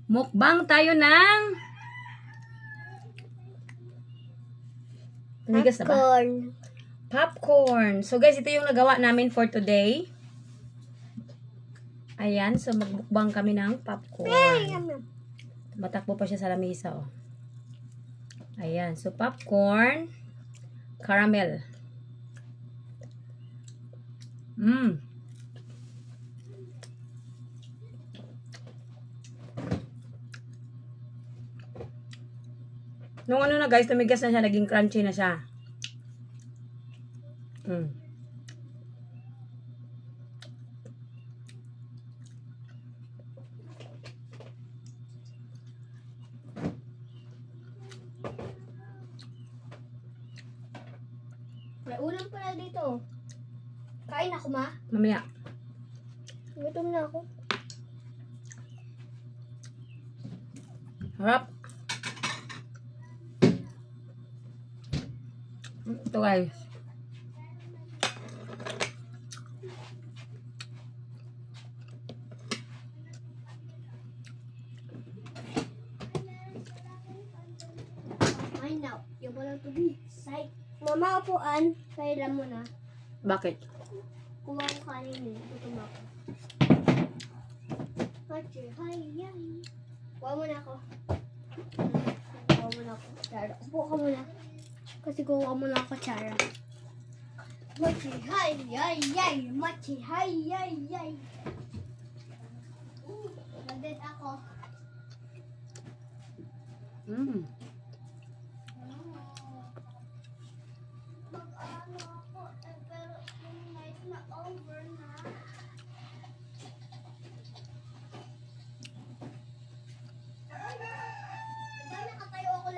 Mukbang tayo ng Tumigas na ba? Popcorn. Popcorn. So guys, ito yung nagawa namin for today. Ayan, so magbukbang kami ng popcorn. Matakbo pa siya sa lamesa, oh. Ayan, so popcorn, caramel. Nung ano na guys, tumigas na siya, naging crunchy na siya. May ulam pala dito. Kain ako, ma. Mamaya. Gutom na ako. Harap. Ito guys. I know. You want to be psych. Mama, upuan. Kailan mo na. Bakit? Kuha ko kanin eh. Gutom ako. Hachi, hi, yay. Kuha mo na ako. Kuha mo na ako. Chara. Upo ka muna. Kasi kuha mo na ako, Chara. Machi, hi, yay, yay. Machi, hi, yay, yay. Nandit ako. Mag-ano ako, pero yung night na over na. Diba nakatayo ako,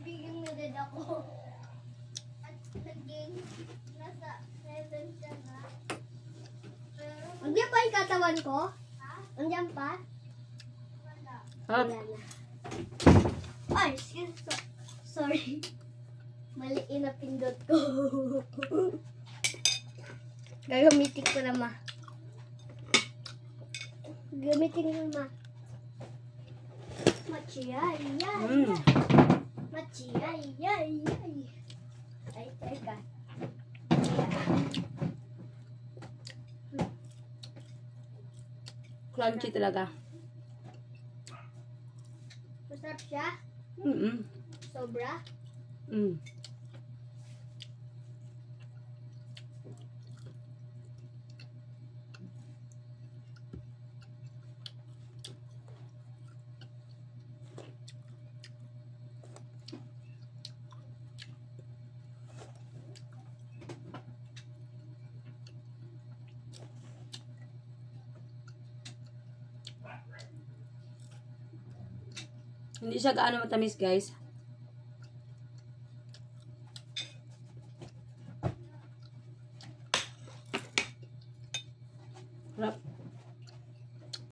biging na dead ako. At naging nasa 7 siya na. Pero andiyan pa yung katawan ko? Ha? Andiyan pa? Wala. Harap. Wala na. Ay, sorry. Maliin na pindot ko. Gagamitin ko na, ma. Gamitin ko, ma. Machi, ay, ay. Machi, ay, ay, ay. Ay, teka. Crunchy talaga. Masarap siya? Sobra? Hindi siya gaano matamis, guys. Harap.